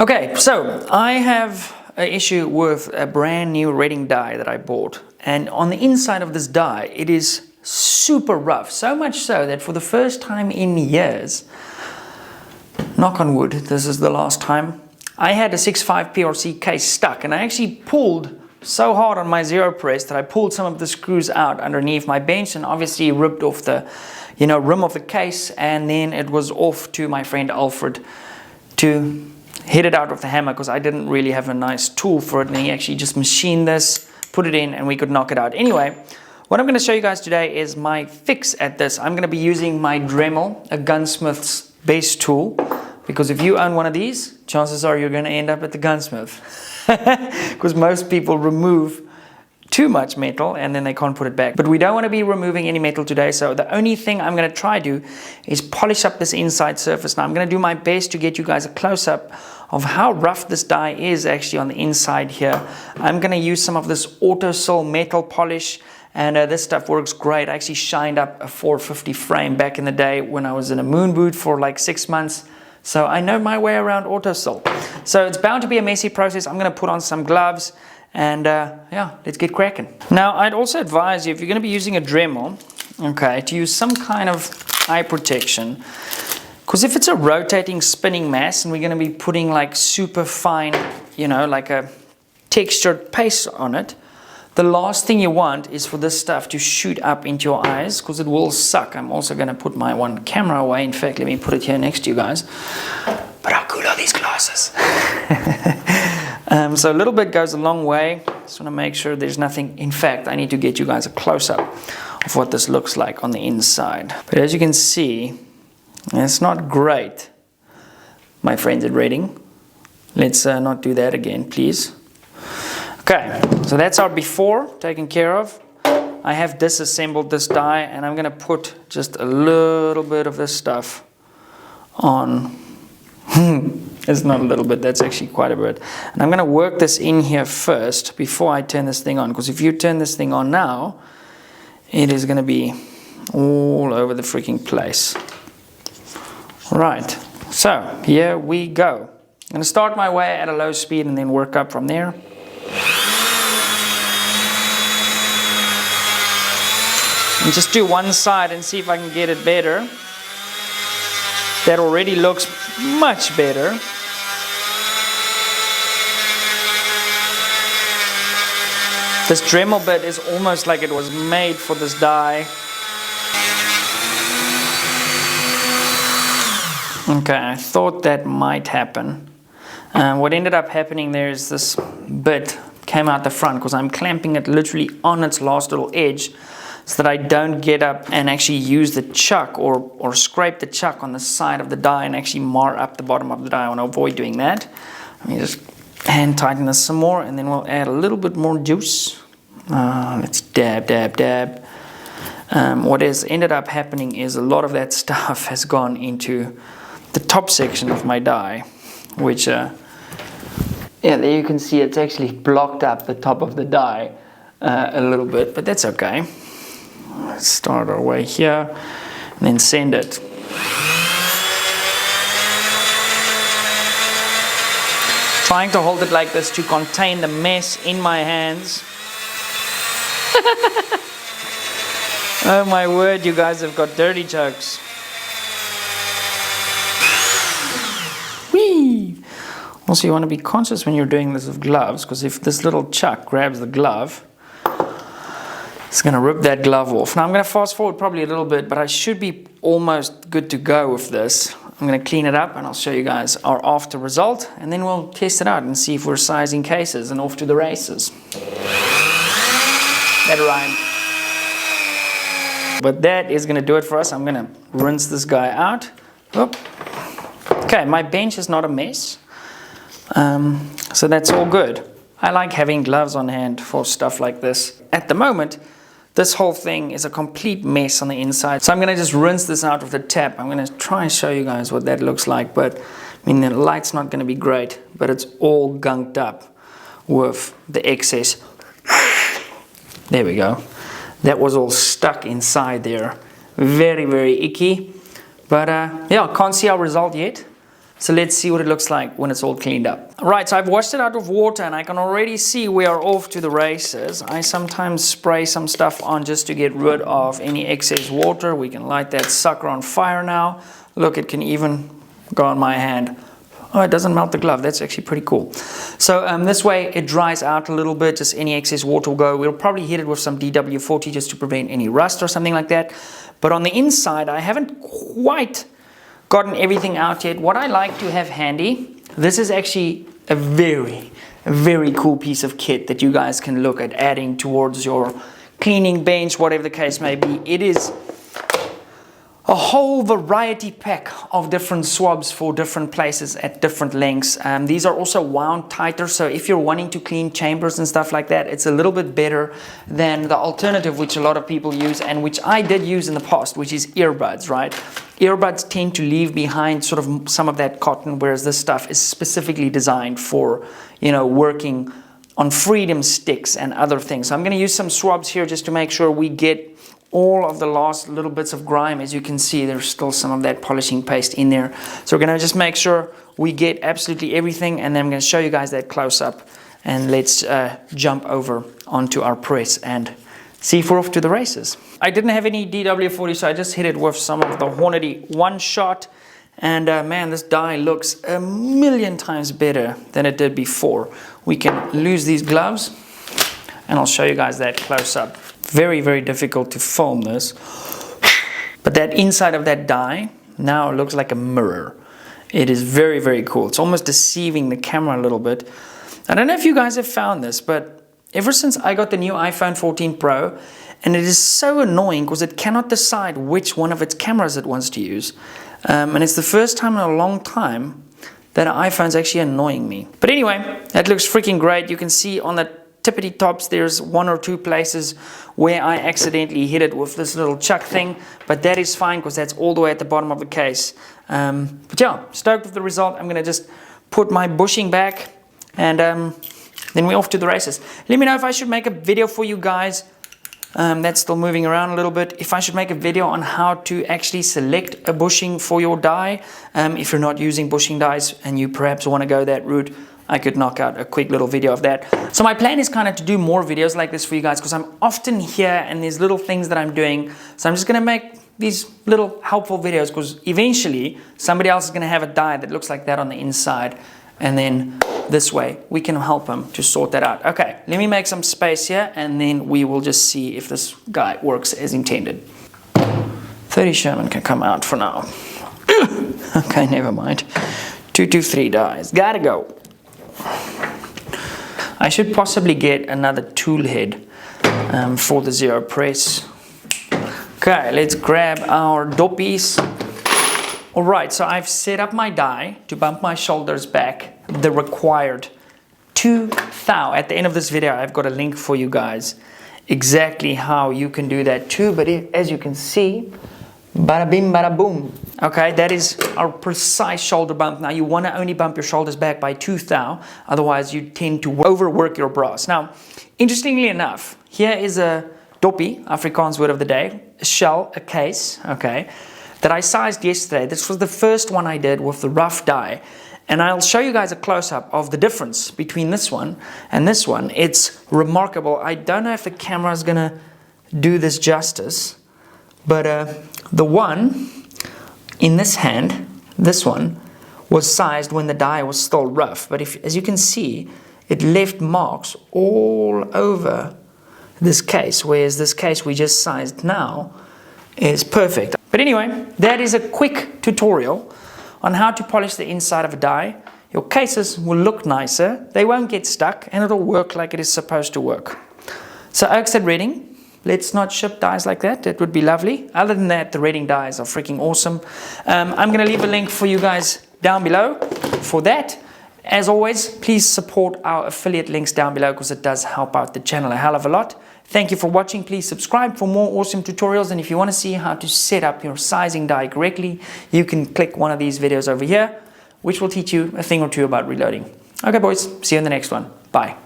Okay, so I have an issue with a brand new Reading die that I bought, and on the inside of this die it is super rough, so much so that for the first time in years, knock on wood, this is the last time, I had a 6.5 PRC case stuck, and I actually pulled so hard on my zero press that I pulled some of the screws out underneath my bench and obviously ripped off the rim of the case, and then it was off to my friend Alfred to hit it out with the hammer because I didn't really have a nice tool for it, and he actually just machined this, put it in, and we could knock it out. Anyway, what I'm going to show you guys today is my fix at this. I'm going to be using my Dremel, a gunsmith's best tool, because if you own one of these, chances are you're going to end up at the gunsmith because most people remove too much metal and then they can't put it back. But we don't want to be removing any metal today, so the only thing I'm going to try to do is polish up this inside surface. Now I'm going to do my best to get you guys a close-up of how rough this die is actually on the inside here. I'm going to use some of this Autosil metal polish, and this stuff works great. I actually shined up a 450 frame back in the day when I was in a moon boot for like 6 months. So I know my way around Autosil. So it's bound to be a messy process. I'm going to put on some gloves and yeah, let's get cracking. Now I'd also advise you, if you're going to be using a Dremel, okay, to use some kind of eye protection, because if it's a rotating spinning mass and we're going to be putting like super fine, like a textured paste on it, the last thing you want is for this stuff to shoot up into your eyes, because it will suck. I'm also going to put my one camera away. In fact, let me put it here next to you guys. But how cool are these glasses? So a little bit goes a long way. Just want to make sure there's nothing. In fact, I need to get you guys a close-up of what this looks like on the inside. But as you can see, it's not great, my friends at Reading. Let's not do that again, please. Okay, so that's our before taken care of. I have disassembled this die, and I'm going to put just a little bit of this stuff on. It's not a little bit, that's actually quite a bit. And I'm going to work this in here first before I turn this thing on, because if you turn this thing on now, it is going to be all over the freaking place. Right, so here we go. I'm going to start my way at a low speed and then work up from there. And just do one side and see if I can get it better. That already looks much better. This Dremel bit is almost like it was made for this die. Okay, I thought that might happen. What ended up happening there is this bit came out the front, because I'm clamping it literally on its last little edge, so that I don't get up and actually use the chuck or scrape the chuck on the side of the die and actually mar up the bottom of the die. I want to avoid doing that. Let me just hand tighten this some more, and then we'll add a little bit more juice. Let's dab, dab, dab. What has ended up happening is a lot of that stuff has gone into the top section of my die, which, yeah, there you can see it's actually blocked up the top of the die a little bit, but that's okay. Let's start our way here and then send it. Trying to hold it like this to contain the mess in my hands. Oh my word, you guys have got dirty jokes. Whee! Also, you want to be conscious when you're doing this with gloves, because if this little chuck grabs the glove, it's going to rip that glove off. Now I'm going to fast forward probably a little bit, but I should be almost good to go with this. I'm going to clean it up and I'll show you guys our after result, and then we'll test it out and see if we're sizing cases and off to the races. That rhymed. But that is going to do it for us. I'm going to rinse this guy out. Oop. Okay, my bench is not a mess. So that's all good. I like having gloves on hand for stuff like this. At the moment, this whole thing is a complete mess on the inside. So I'm going to just rinse this out with a tap. I'm going to try and show you guys what that looks like. But, I mean, the light's not going to be great. But it's all gunked up with the excess. There we go. That was all stuck inside there. Very, very icky. But, yeah, can't see our result yet. So let's see what it looks like when it's all cleaned up. Right, so I've washed it out of water and I can already see we are off to the races. I sometimes spray some stuff on just to get rid of any excess water. We can light that sucker on fire now. Look, it can even go on my hand. Oh, it doesn't melt the glove. That's actually pretty cool. So this way it dries out a little bit, just any excess water will go. We'll probably hit it with some DW40 just to prevent any rust or something like that. But on the inside, I haven't quite gotten everything out yet. What I like to have handy, this is actually a very cool piece of kit that you guys can look at adding towards your cleaning bench, whatever the case may be. It is a whole variety pack of different swabs for different places at different lengths. These are also wound tighter, so if you're wanting to clean chambers and stuff like that, it's a little bit better than the alternative which a lot of people use and which I did use in the past, which is earbuds, right? Earbuds tend to leave behind sort of some of that cotton, whereas this stuff is specifically designed for, you know, working on freedom sticks and other things. So I'm going to use some swabs here just to make sure we get all of the last little bits of grime. As you can see, there's still some of that polishing paste in there. So we're going to just make sure we get absolutely everything, and then I'm going to show you guys that close up, and let's jump over onto our press and see if we're off to the races. I didn't have any DW40, so I just hit it with some of the Hornady One Shot, and man, this dye looks a million times better than it did before. We can lose these gloves, and I'll show you guys that close up. Very difficult to film this, but that inside of that dye now looks like a mirror. It is very cool. It's almost deceiving the camera a little bit. I don't know if you guys have found this, but ever since I got the new iPhone 14 Pro, and it is so annoying because it cannot decide which one of its cameras it wants to use, and it's the first time in a long time that an iPhone's actually annoying me. But anyway, that looks freaking great. You can see on the tippity tops there's one or two places where I accidentally hit it with this little chuck thing, but that is fine because that's all the way at the bottom of the case. But yeah, stoked with the result. I'm gonna just put my bushing back, and then we're off to the races. Let me know if I should make a video for you guys. That's still moving around a little bit. If I should make a video on how to actually select a bushing for your dye, if you're not using bushing dyes and you perhaps want to go that route, I could knock out a quick little video of that. So my plan is kind of to do more videos like this for you guys, because I'm often here and there's little things that I'm doing. So I'm just going to make these little helpful videos, because eventually somebody else is going to have a dye that looks like that on the inside, and then this way we can help them to sort that out. Okay, let me make some space here, and then we will just see if this guy works as intended. 30 Sherman can come out for now. Okay, never mind. 223 dyes, gotta go. I should possibly get another tool head for the Zero Press. Okay, let's grab our doppies. Alright, so I've set up my dye to bump my shoulders back the required 2 thou. At the end of this video, I've got a link for you guys exactly how you can do that too, but as you can see, bada bing, bada boom. Okay, that is our precise shoulder bump. Now you want to only bump your shoulders back by 2 thou, otherwise you tend to overwork your brass. Now, interestingly enough, here is a doppie, Afrikaans word of the day, a shell, a case, okay, that I sized yesterday. This was the first one I did with the rough dye. And I'll show you guys a close-up of the difference between this one and this one. It's remarkable. I don't know if the camera is going to do this justice, but the one in this hand, this one, was sized when the dye was still rough. But as you can see, it left marks all over this case, whereas this case we just sized now is perfect. But anyway, that is a quick tutorial on how to polish the inside of a dye. Your cases will look nicer, they won't get stuck, and it'll work like it is supposed to work. So Oaks at Reading, let's not ship dyes like that. That would be lovely. Other than that, the Reading dyes are freaking awesome. I'm going to leave a link for you guys down below for that. As always, please support our affiliate links down below, because it does help out the channel a hell of a lot. Thank you for watching. Please subscribe for more awesome tutorials, and if you want to see how to set up your sizing dye correctly, you can click one of these videos over here, which will teach you a thing or two about reloading. Okay boys, see you in the next one. Bye.